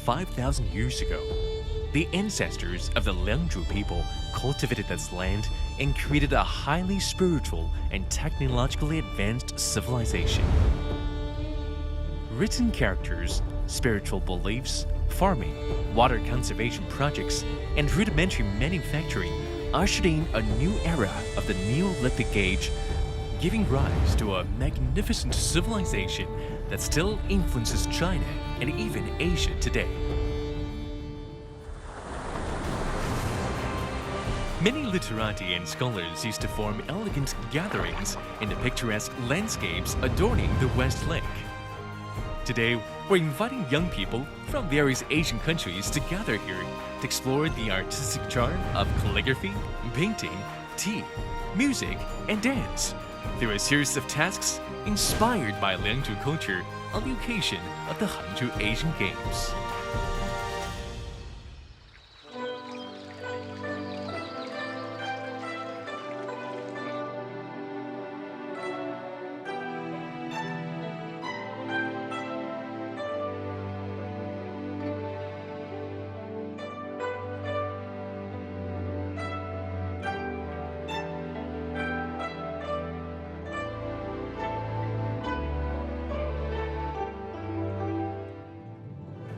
5,000 years ago. The ancestors of the Liangzhu people cultivated this land and created a highly spiritual and technologically advanced civilization. Written characters, spiritual beliefs, farming, water conservation projects, and rudimentary manufacturing ushered in a new era of the Neolithic Age, giving rise to a magnificent civilization that still influences China and even Asia today. Many literati and scholars used to form elegant gatherings in the picturesque landscapes adorning the West Lake. Today, we're inviting young people from various Asian countries to gather here to explore the artistic charm of calligraphy, painting, tea, music, and dance through a series of tasks inspired by Liangzhu culture on the occasion of the Hangzhou Asian Games.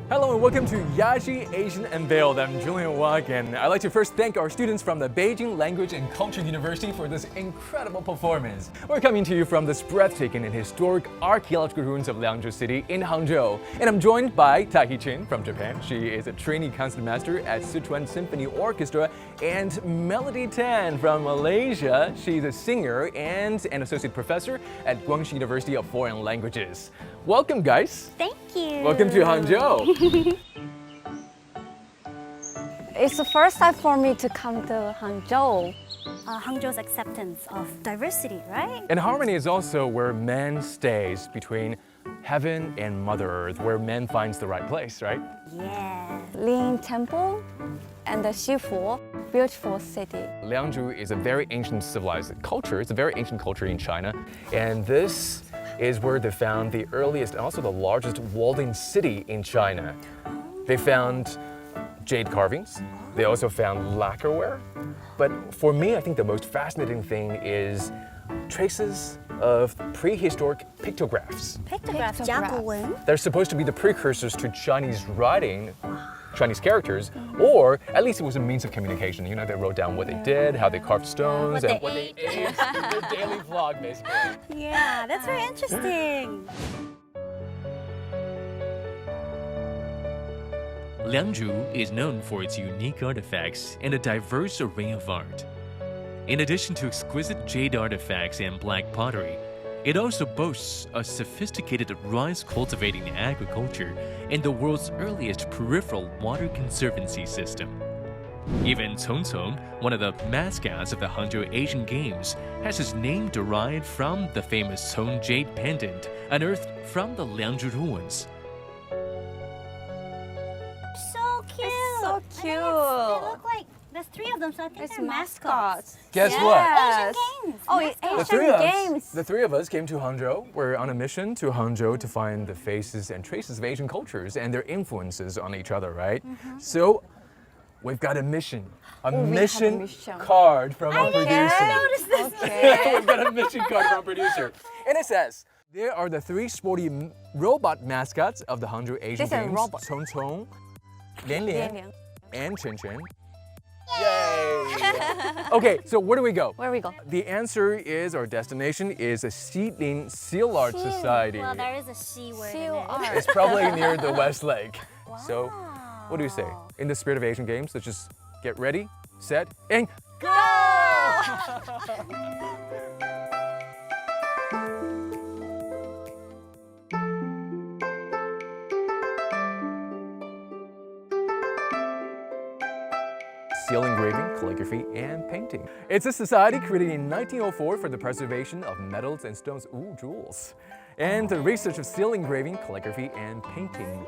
Hello and welcome to Yaji Asian Unveiled. I'm Julian Wak, and I'd like to first thank our students from the Beijing Language and Culture University for this incredible performance. We're coming to you from this breathtaking and historic archaeological ruins of Liangzhu City in Hangzhou. And I'm joined by Tahi Chin from Japan. She is a trainee concertmaster at Sichuan Symphony Orchestra, and Melody Tan from Malaysia. She's a singer and an associate professor at Guangxi University of Foreign Languages. Welcome, guys. Thank you. Welcome to Hangzhou. It's the first time for me to come to Hangzhou. Hangzhou's acceptance of diversity, right? And harmony is also where man stays between heaven and Mother Earth, where man finds the right place, right? Yeah. Ling Temple and the Shifu, beautiful city. Liangzhu is a very ancient civilized culture. It's a very ancient culture in China. And this is where they found the earliest and also the largest walled-in city in China. They found jade carvings. They also found lacquerware. But for me, I think the most fascinating thing is traces of prehistoric pictographs. Pictographs, 甲骨文. They're supposed to be the precursors to Chinese writing, Chinese characters, or at least it was a means of communication. You know, they wrote down what they did, how they carved stones, and what they ate. Their daily vlog, basically. Yeah, that's very interesting. Liangzhu is known for its unique artifacts and a diverse array of art. In addition to exquisite jade artifacts and black pottery, it also boasts a sophisticated rice cultivating agriculture and the world's earliest peripheral water conservancy system. Even Congcong, one of the mascots of the Hangzhou Asian Games, has its name derived from the famous Cong jade pendant unearthed from the Liangzhu ruins. So cute. It's so cute. They look like there's three of them, so I think It's they're mascots. Guess Asian Yes. Games. Oh, it's mascots. Asian Games. The three of us came to Hangzhou. We're on a mission to Hangzhou to find the faces and traces of Asian cultures and their influences on each other, right? So we've got a mission. A we have a mission mission. card from our producer. I noticed this. Okay. We've got a mission card from our producer. And it says, there are the three sporty robot mascots of the Hangzhou Asian These are Games. robots. Congcong, Lian, Liang. and Chen. Yay! Okay, so where do we go? Where we go? The answer is, our destination is a Xilin Seal Art Society. Well, there is a C word in Seal it. art. It's probably near the West Lake. So, what do you say? In the spirit of Asian Games, let's just get ready, set, and go! Seal engraving, calligraphy, and painting. It's a society created in 1904 for the preservation of metals and stones, jewels, and the research of seal engraving, calligraphy, and painting.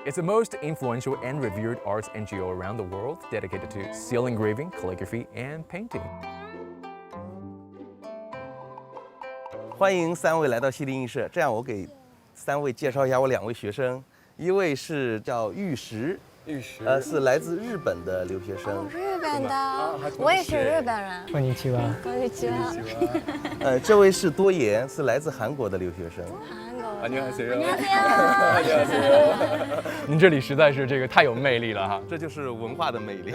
It's the most influential and revered arts NGO around the world dedicated to seal engraving, calligraphy, and painting. 欢迎三位来到西林艺社。这样，我给三位介绍一下我两位学生，一位是叫玉石，是来自日本的留学生。日本的，我也是日本人。こんにちは。こんにちは。这位是多言，是来自韩国的留学生。您这里实在是这个太有魅力了哈！这就是文化的魅力。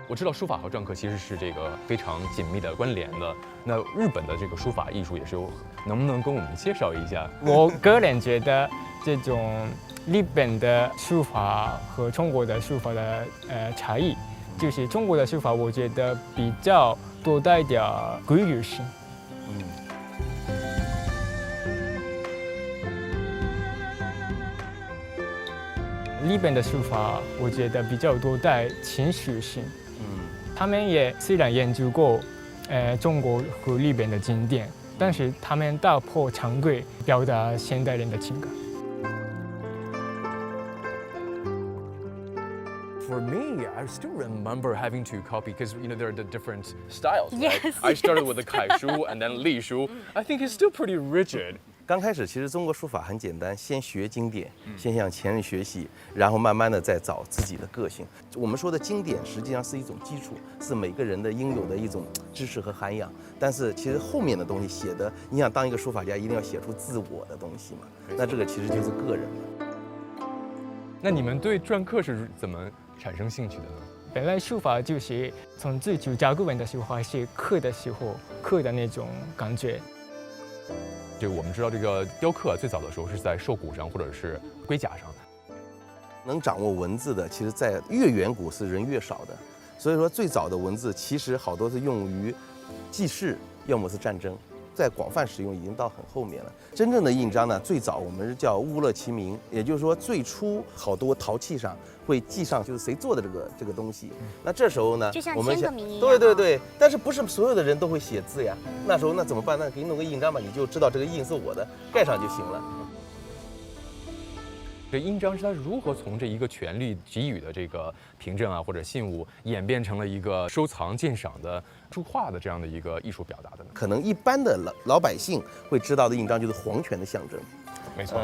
我知道书法和篆刻其实是这个非常紧密的关联的。那日本的这个书法艺术也是有，能不能跟我们介绍一下？我个人觉得这种日本的书法和中国的书法的差异，就是中国的书法我觉得比较多带点规律性。日本的书法我觉得比较多带情绪性。他们也虽然研究过中国和日本的经典，但是他们打破常规，表达现代人的情感。For me, I still remember having to copy because there are the different styles. Yes. Right? I started with the Kai Shu and then Li Shu. I think it's still pretty rigid. 刚开始其实中国书法很简单，先学经典，先向前人学习，然后慢慢的再找自己的个性。我们说的经典实际上是一种基础，是每个人的应有的一种知识和涵养。但是其实后面的东西写的，你想当一个书法家，一定要写出自我的东西嘛。那这个其实就是个人了。那你们对篆刻是怎么产生兴趣的呢？本来书法就是从最初甲骨文的时候是刻的时候刻的那种感觉。这个我们知道，这个雕刻最早的时候是在兽骨上或者是龟甲上的。能掌握文字的，其实在越远古是人越少的。所以说最早的文字其实好多是用于记事，要么是战争，在广泛使用已经到很后面了。真正的印章呢，最早我们是叫乌勒其名，也就是说最初好多陶器上会记上就是谁做的这个东西。那这时候呢，就像我们签个名一样。对，但是不是所有的人都会写字呀？那时候那怎么办？那给你弄个印章吧，你就知道这个印是我的，盖上就行了。这印章是它如何从这一个权力给予的这个凭证啊或者信物，演变成了一个收藏鉴赏的书画的这样的一个艺术表达的呢？可能一般的老百姓会知道的印章就是皇权的象征，没错，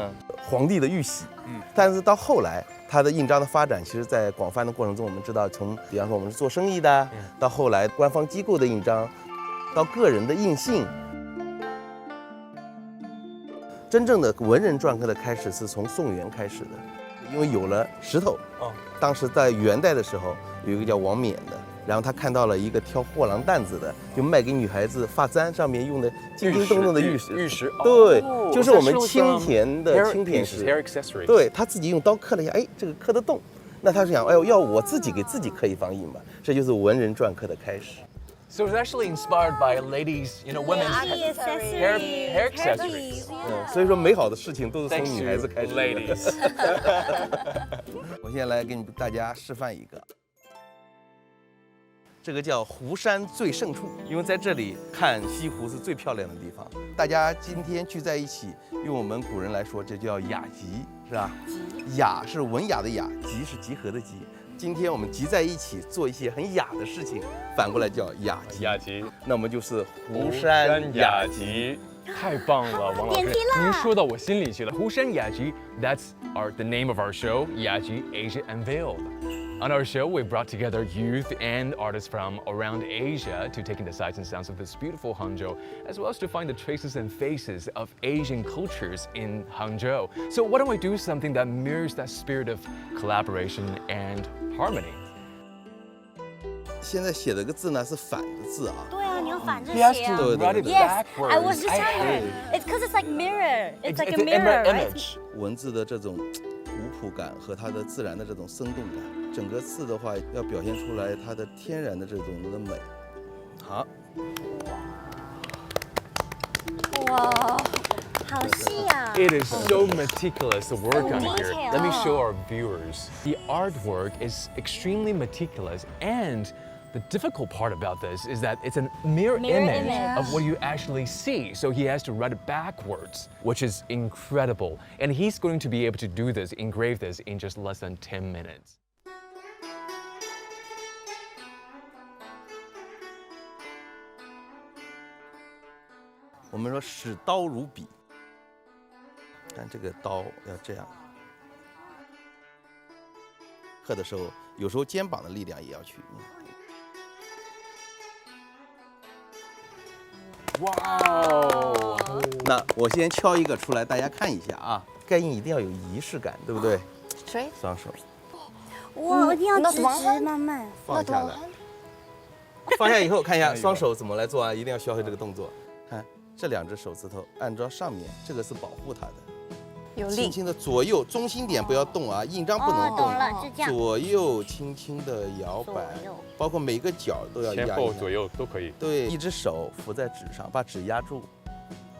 皇帝的玉玺。但是到后来，它的印章的发展，其实在广泛的过程中，我们知道从，比方说我们是做生意的，到后来官方机构的印章，到个人的印信。真正的文人篆刻的开始是从宋元开始的，因为有了石头。当时在元代的时候，有一个叫王冕的，然后他看到了一个挑货郎担子的，就卖给女孩子发簪上面用的金金动动的玉石。对，就是我们青田的青田石。对，他自己用刀刻了一下，哎，这个刻得动。那他是想，哎呦，要我自己给自己刻一方印嘛，这就是文人篆刻的开始。So it's actually inspired by ladies, women's hair accessories. 所以说美好的事情都是从女孩子开始的。Ladies. 我现在来给大家示范一个，这个叫湖山最胜处，因为在这里看西湖是最漂亮的地方。大家今天聚在一起，用我们古人来说，这叫雅集，是吧？雅是文雅的雅，集是集合的集。今天我们集在一起做一些很雅的事情，反过来叫雅集。雅集，那我们就是湖山雅集。太棒了，王老师，您说到我心里去了。Hushan Yaji, that's the name of our show, Yaji Asia Unveiled. On our show, we brought together youth and artists from around Asia to take in the sights and sounds of this beautiful Hangzhou, as well as to find the traces and faces of Asian cultures in Hangzhou. So why don't we do something that mirrors that spirit of collaboration and harmony? 现在写的个字呢是反的字啊。对啊，你要反着写 He has 啊。 to write it Yes, backwards. I was just telling you. It's because it's like mirror. It's like a mirror, right? image. 文字的这种古朴感和它的自然的这种生动感，整个字的话要表现出来它的天然的这种的美。好，哇，好细啊。 It is so meticulous, the work on here. detailed. Let me show our viewers. The artwork is extremely meticulous, and the difficult part about this is that it's a mirror image of what you actually see. So he has to write it backwards, which is incredible. And he's going to be able to do this, engrave this in just less than 10 minutes. 我们说使刀如笔，看这个刀要这样，喝的时候，有时候肩膀的力量也要去。哇哦！那我先敲一个出来，大家看一下啊。盖印一定要有仪式感，对不对？谁？双手哇，一定要直直慢慢放下来。放下以后，看一下双手怎么来做啊？一定要学会这个动作。看这2只手指头，按照上面，这个是保护它的。有力。轻轻的左右，中心点不要动啊，印章不能动。懂了，是这样。左右轻轻的摇摆，包括每个角都要压。前后左右都可以。对，一只手扶在纸上，把纸压住，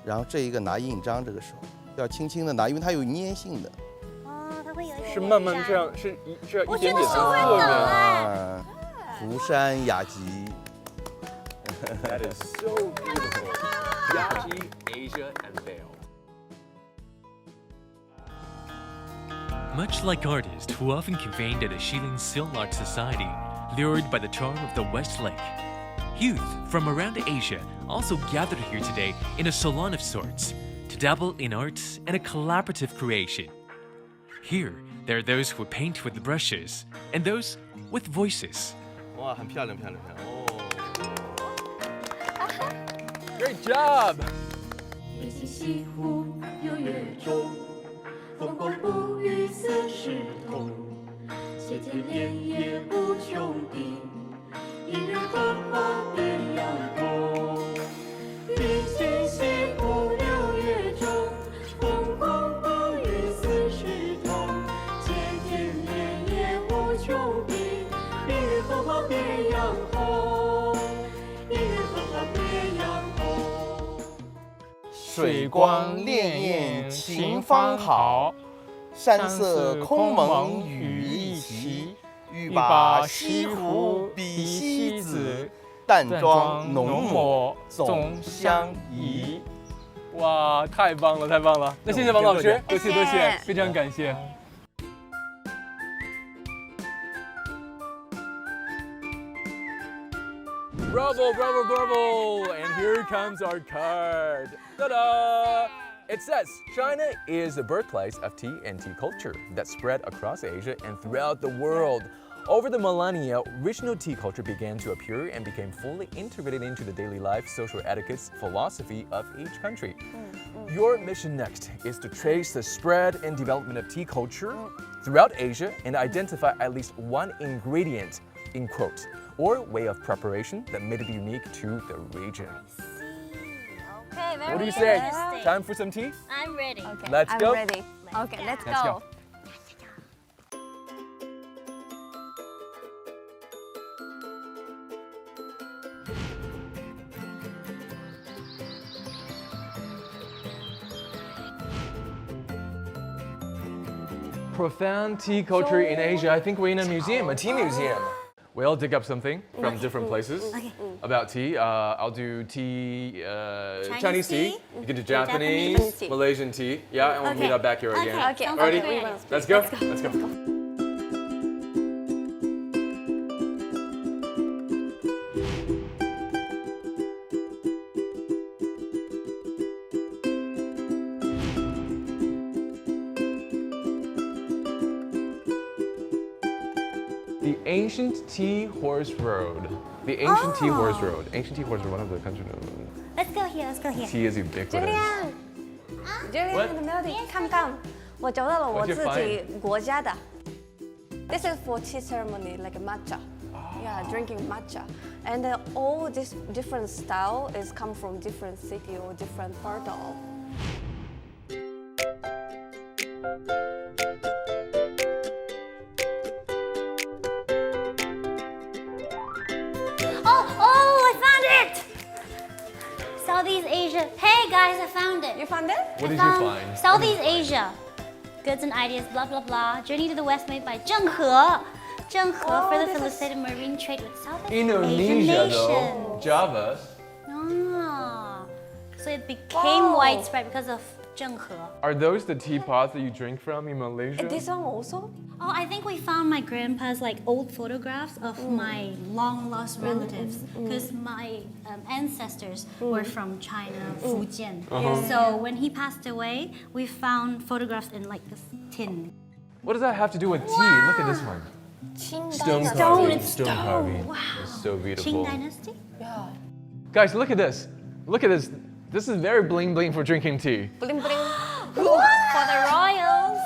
然后这一个拿印章，这个手要轻轻的拿，因为它有粘性的。哦，它会有一点。是慢慢这样，是一点点从后面。啊，湖山雅集。That is so beautiful. Yaji, Asia, unveiled. Much like artists who often convened at a Shilin Silk Art Society, lured by the charm of the West Lake, youth from around Asia also gathered here today in a salon of sorts to dabble in arts and a collaborative creation. Here, there are those who paint with brushes and those with voices. 哇，很漂亮，漂亮，漂亮哦！ Great job! 一起西湖有月中，风光不与四时同。斜天莲叶无穷碧，一人荷花变阳光。一起西湖有月中，风光不与四时同。斜天莲叶无穷碧，一人荷花变阳红。一人荷花变阳红。水光潋滟晴方好，山色空蒙雨亦奇。欲把西湖比西子，淡妆浓抹总相宜。哇，太棒了，太棒了！那谢谢王老师，多谢多谢，非常感谢。Bravo, bravo, bravo! And here comes our card. Ta-da! It says, China is the birthplace of tea and tea culture that spread across Asia and throughout the world. Over the millennia, regional tea culture began to appear and became fully integrated into the daily life, social etiquettes, philosophy of each country. Your mission next is to trace the spread and development of tea culture throughout Asia and identify at least one ingredient, in quotes, or way of preparation that made it unique to the region. Okay, very What do you say? interesting. Time for some tea? I'm ready. Okay, Let's I'm go. ready. Okay, let's Let's go. go. Profound tea culture in Asia. I think we're in a museum, a tea museum. We'll dig up something from different places about tea. I'll do tea, Chinese tea. You can do Japanese, tea. Malaysian tea. Yeah, and we'll meet up back here again. Okay. Ready? Okay. Let's go. Let's go. The ancient tea horse road. The ancient tea horse road. Ancient tea horse road. 1 of the country. Let's go here. Let's go here. Tea is ubiquitous. Julian in the building. Come. 我找到了我自己国家的。This is for tea ceremony, like matcha. Yeah, drinking matcha. And all this different style is come from different city or different part of. Oh, I found it! Southeast Asia. Hey guys, I found it. You found it? What did you find? Southeast Asia. Goods and ideas, blah, blah, blah. Journey to the West made by Zheng He. Zheng He further facilitated marine trade with Southeast Asian Indonesia, though. nations. Java. Ah, so it became widespread because of Zheng He. Are those the teapots that you drink from in Malaysia? This one also? Oh, I think we found my grandpa's like old photographs of my long lost relatives because my ancestors were from China, Fujian. So when he passed away, we found photographs in like this tin. What does that have to do with tea? Look at this one. Stone carving. Wow. It's so beautiful. Qing Dynasty? Yeah. Guys, look at this. Look at this. This is very bling bling for drinking tea. Bling bling. For the royals.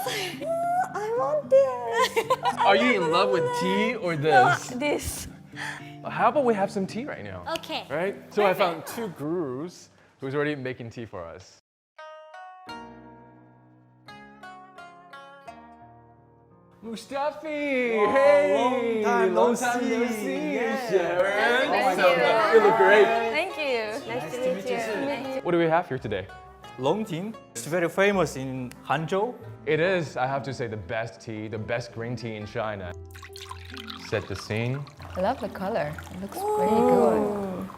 I want this. Are you in love with tea or this? This. How about we have some tea right now? Okay. Right? So I found two gurus who's already making tea for us. Mustafi! Hey! long time no see. see. Yeah. Sharon. Thank You look great. Thank you. Nice to meet you. What do we have here today? Longting. It's very famous in Hangzhou. It is, I have to say, the best tea, the best green tea in China. Set the scene. I love the color. It looks really good.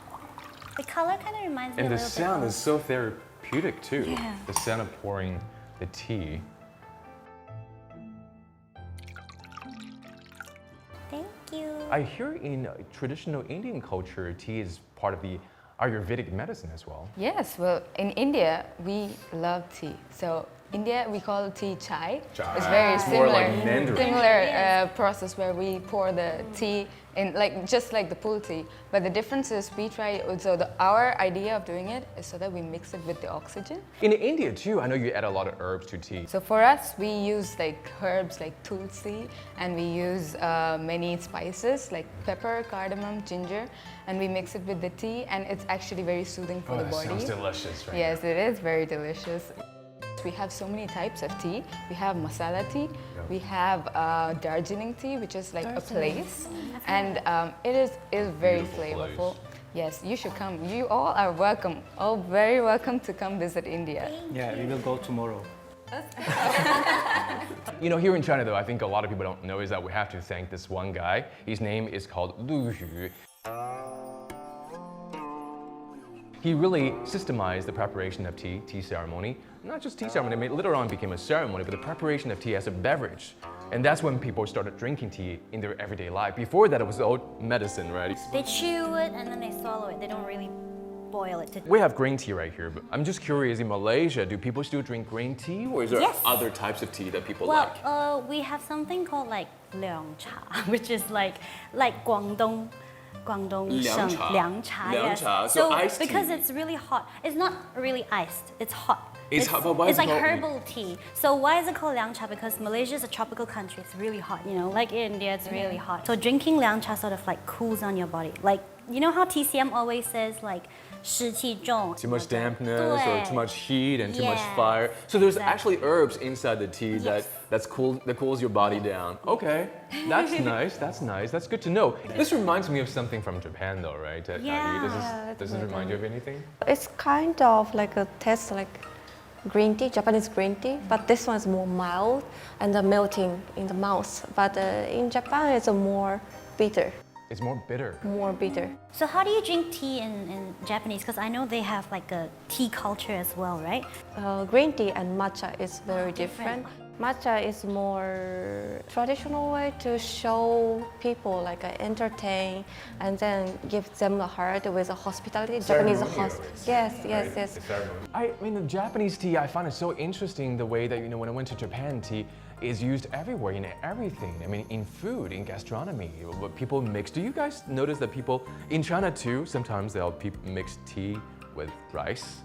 The color kind of reminds me And a the little sound bit is so therapeutic too. Yeah. The sound of pouring the tea. Thank you. I hear in traditional Indian culture, tea is part of the Ayurvedic medicine as well. Yes, well, in India, we love tea. So India, we call tea chai. Chai. It's very It's similar, more like Mandarin. process where we pour the tea in, like just like the pull tea. But the difference is we try. So our idea of doing it is so that we mix it with the oxygen. In India too, I know you add a lot of herbs to tea. So for us, we use like herbs like tulsi, and we use many spices like pepper, cardamom, ginger, and we mix it with the tea, and it's actually very soothing for the that body. sounds delicious, right? Yes, it is very delicious. We have so many types of tea. We have masala tea, we have Darjeeling tea, which is like a place, and it is very Beautiful flavorful. place. Yes, you should come. You all are welcome. All very welcome to come visit India. Yeah, we will go tomorrow. You know, here in China though, I think a lot of people don't know is that we have to thank this one guy. His name is called Lu Yu. He really systemized the preparation of tea ceremony. Not just tea ceremony, it later on became a ceremony, but the preparation of tea as a beverage. And that's when people started drinking tea in their everyday life. Before that, it was old medicine, right? They chew it and then they swallow it. They don't really boil it. We have green tea right here, but I'm just curious, in Malaysia, do people still drink green tea? Or is there Yes. other types of tea that people Well, like? we have something called like Liangzhu, which is like Guangdong Sheng Liangcha. Liangcha. Yes. Liangcha, so iced because tea. it's really hot. It's not really iced. It's hot. It's hot, but why it's is it like called- herbal tea. So why is it called Liangcha? Because Malaysia is a tropical country. It's really hot. You know, like India, it's really hot. So drinking Liangcha sort of like cools on your body. Like you know how TCM always says like 湿气重. Too much dampness or对. too much heat and too much Yes, fire. So there's exactly. actually herbs inside the tea that cools your body down. Okay, that's nice. That's nice. That's good to know. This reminds me of something from Japan, though, right? Yaji? Yeah. Does this remind you of anything? It's kind of like a taste like green tea, Japanese green tea, but this one is more mild and melting in the mouth. But in Japan, it's a more bitter, It's more bitter. more bitter. So how do you drink tea in Japanese? Because I know they have like a tea culture as well, right? Green tea and matcha is very different. Matcha is more traditional way to show people like entertain and then give them a heart with a hospitality. Japanese yes. I mean, the Japanese tea, I find it so interesting the way that, you know, when I went to Japan, tea is used everywhere, in everything. I mean, in food, in gastronomy, what people mix. Do you guys notice that people, in China too, sometimes they'll mix tea with rice?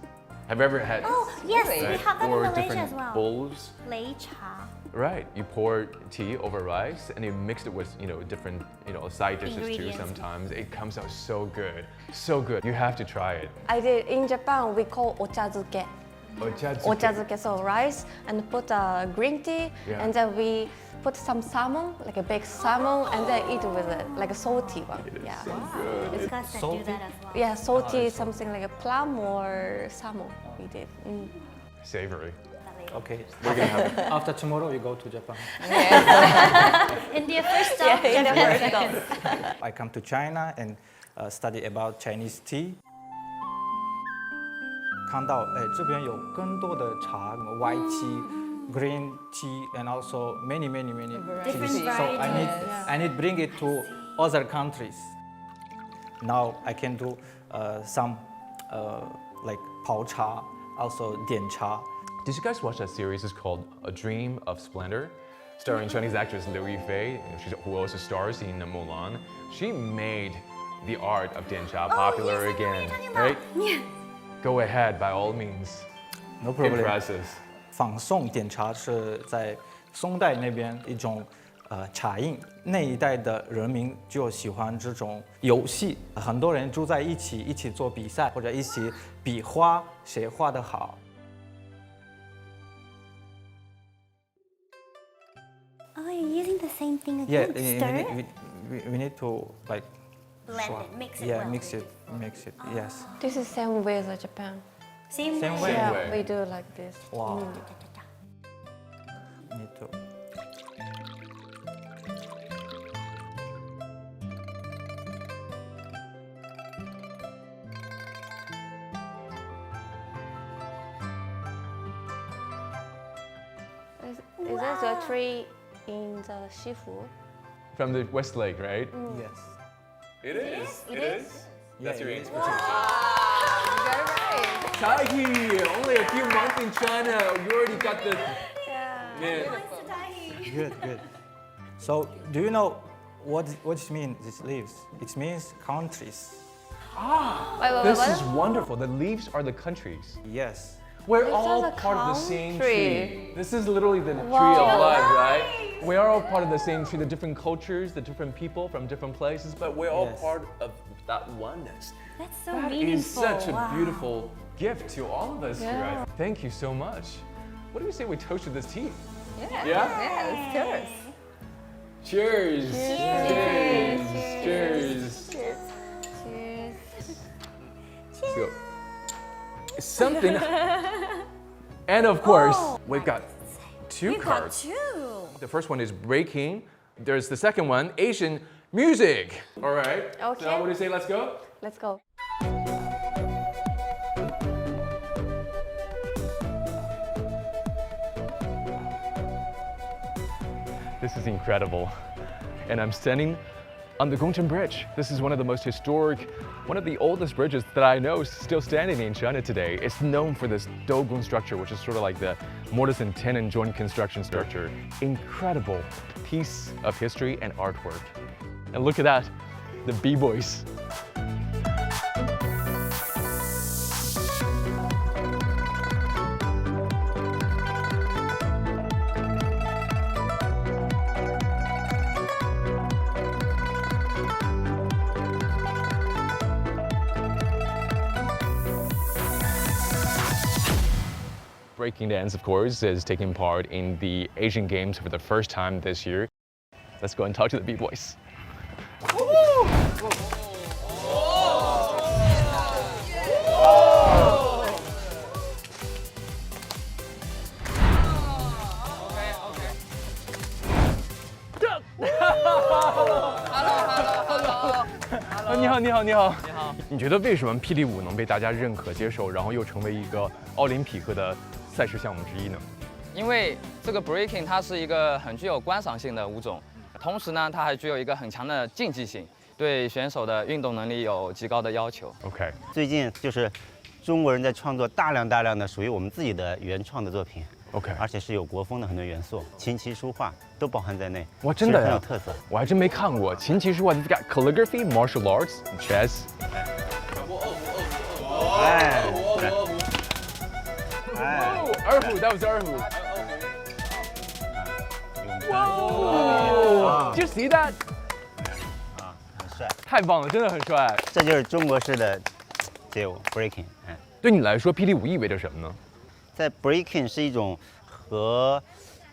Have you ever had Oh, yes, we right? have that in or Malaysia different as well. bowls? Lei cha. Right, you pour tea over rice and you mix it with, you know, different, you know, side dishes too Ingredients. sometimes. It comes out so good, so good. You have to try it. I did in Japan. We call ochazuke. Ochazuke, so rice and put green tea, Yeah. and then we put some salmon, like a baked salmon, and then eat with it, like a salty one. Yeah. It's guys that do that as well. Yeah, salty, something like a plum or salmon. We did. Savory. Okay. We're gonna have it. After tomorrow, you go to Japan. India first stop. Japan. I come to China and study about Chinese tea. 看到这边有更多的茶，什么 white tea, green tea, and also many Different teas. So varieties. I need bring it to other countries. Now I can do some like 泡茶, also 点茶. Did you guys watch that series? It's called A Dream of Splendor. starring Chinese actress Liu Yifei, who also stars in Mulan. She made the art of 点茶 popular again, right? Yeah. Go ahead, by all means. No problem. Impress us. 仿宋点茶是在宋代那边一种茶印，那一代的人民就喜欢这种游戏，很多人住在一起，一起做比赛，或者一起比花，谁画得好。Oh, you're using the same thing Yeah, again. Stir it. we need to like Blend it, mix it yeah, well. mix it. Yes. This is same way as Japan. Same Same way. way. Yeah, way. we do like this. Wow. Need to. Is that the tree in the Shifu? From the West Lake, right? Yes. It is. It is. That's your it is. expertise. Very right. Tahi, only a few months in China, you already got the. Yeah. Man. Good. So, do you know what it means? These leaves. It means countries. Wait, This what? is wonderful. The leaves are the countries. Yes. We're This all is a part of the same country. tree. This is literally the tree Wow. of life, right? We are all part of the same tree, the different cultures, the different people from different places, but we're all Yes. part of that oneness. That's so That meaningful. is such a Wow. beautiful gift to all of us here. Yeah. Thank you so much. What do we say we toast to this tea? Yeah. Yeah? Yes, cheers. Cheers! Cheers! Cheers! Cheers. Let's go. Something. And of course, we've got two We've got cards. two. The first one is breaking. There's the second one, Asian music. All right. Okay. So what do you say? Let's go. Let's go. This is incredible. And I'm standing on the Gongchen Bridge. This is one of the most historic, one of the oldest bridges that I know is still standing in China today. It's known for this dogon structure, which is sort of like the mortise and tenon joint construction structure. Incredible piece of history and artwork. And look at that, the B-boys. Breaking dance, of course, is taking part in the Asian Games for the first time this year. Let's go and talk to the B-boys. Hello. 你好，你好，你好。你好。你觉得为什么霹雳舞能被大家认可接受，然后又成为一个奥林匹克的赛事项目之一呢？因为这个 breaking 它是一个很具有观赏性的舞种，同时呢，它还具有一个很强的竞技性，对选手的运动能力有极高的要求。OK，最近就是中国人在创作大量的属于我们自己的原创的作品 OK，而且是有国风的很多元素，琴棋书画都包含在内。哇，真的呀，很有特色。我还真没看过琴棋书画。They've got calligraphy, martial arts, chess. 哎，二胡，that was 二胡。哇 ，Did you see that？ 啊，很帅。太棒了，真的很帅。这就是中国式的街舞 breaking。对你来说，霹雳舞意味着什么呢？在 breaking 是一种和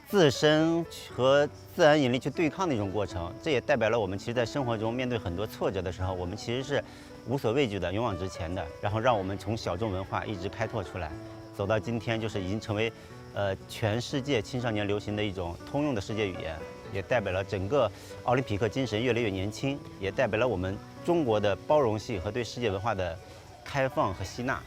自身和自然引力去对抗的一种过程，这也代表了我们其实，在生活中面对很多挫折的时候，我们其实是无所畏惧的、勇往直前的，然后让我们从小众文化一直开拓出来，走到今天，就是已经成为全世界青少年流行的一种通用的世界语言，也代表了整个奥林匹克精神越来越年轻，也代表了我们中国的包容性和对世界文化的开放和吸纳。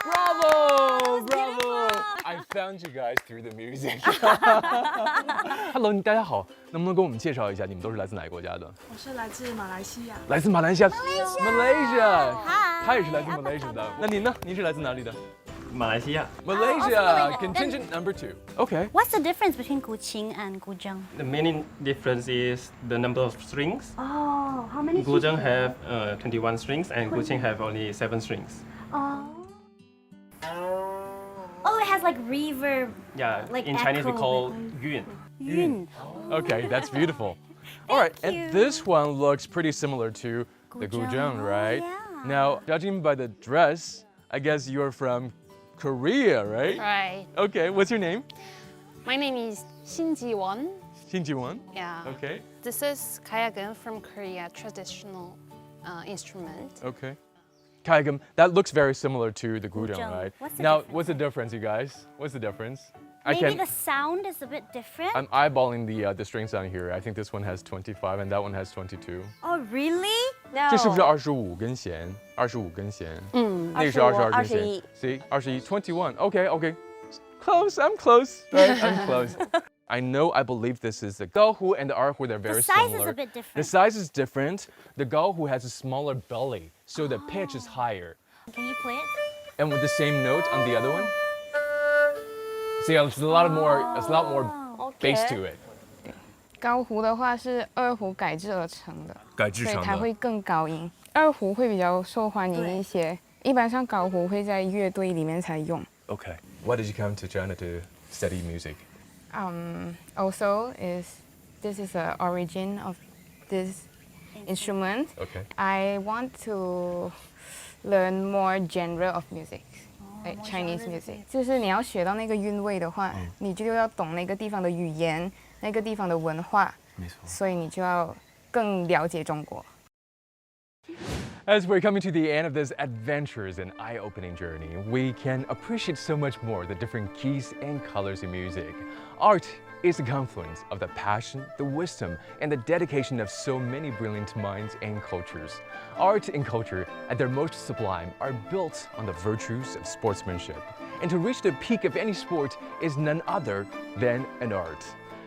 Bravo! Bravo! I found you guys through the music. Hello， 大家好，能不能跟我们介绍一下，你们都是来自哪个国家的？我是来自马来西亚。来自马来西亚。Malaysia。他也是来自 Malaysia 的。那您呢？您是来自哪里的？马来西亚。Malaysia. Contingent number 2. Okay. What's the difference between Guqing and Guzheng? The main difference is the number of strings. Oh, how many? Guzheng have 21 strings and Guqing have only 7 strings. Oh. Oh, it has like reverb. Yeah, Like in Chinese we echo, call like- yun. Yun. Okay, that's beautiful. All right, you. and this one looks pretty similar to the Guzheng, right? yeah. Now, judging by the dress, I guess you're from Korea, right? Right. Okay, what's your name? My name is Shin Ji-won. Shin Ji-won. Yeah. Okay. This is kayagan from Korea, traditional instrument. Okay. Kaigam, that looks very similar to the Guzheng, Guzheng. right? What's the now, difference? what's the difference, you guys? What's the difference? Maybe the sound is a bit different. I'm eyeballing the strings on here. I think this one has 25 and that one has 22. Oh, really? No. 这是不是25根弦？25根弦。那个是22根弦。See, 21, 21. Okay, okay. Close. I'm close. Right, I'm close. I know. I believe this is the gaohu and the erhu. They're very The size similar. is a bit different. The size is different. The gaohu has a smaller belly, so the pitch is higher. Can you play it? And with the same note on the other one. See, there's a lot more bass to it. 高胡的话是二胡改制而成的，改制成的。所以它会更高音。二胡会比较受欢迎一些，一般上高胡会在乐队里面才用。 Okay. Why did you come to China to study music? Also this is the origin of this instrument. Okay. I want to learn more genre of music. Like Chinese music， 就是你要学到那个韵味的话，你就要懂那个地方的语言，那个地方的文化，没错。所以你就要更了解中国。 As we're coming to the end of this adventurous and eye-opening journey, we can appreciate so much more the different keys and colors in music. Art is the confluence of the passion, the wisdom, and the dedication of so many brilliant minds and cultures. Art and culture, at their most sublime, are built on the virtues of sportsmanship. And to reach the peak of any sport is none other than an art.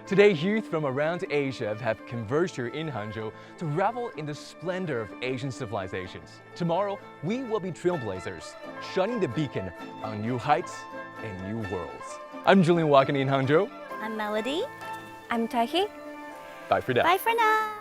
Today, youth from around Asia have converged here in Hangzhou to revel in the splendor of Asian civilizations. Tomorrow, we will be trailblazers, shining the beacon on new heights and new worlds. I'm Julian walking in Hangzhou. I'm Melody. I'm Taiki. Bye for now. Bye for now.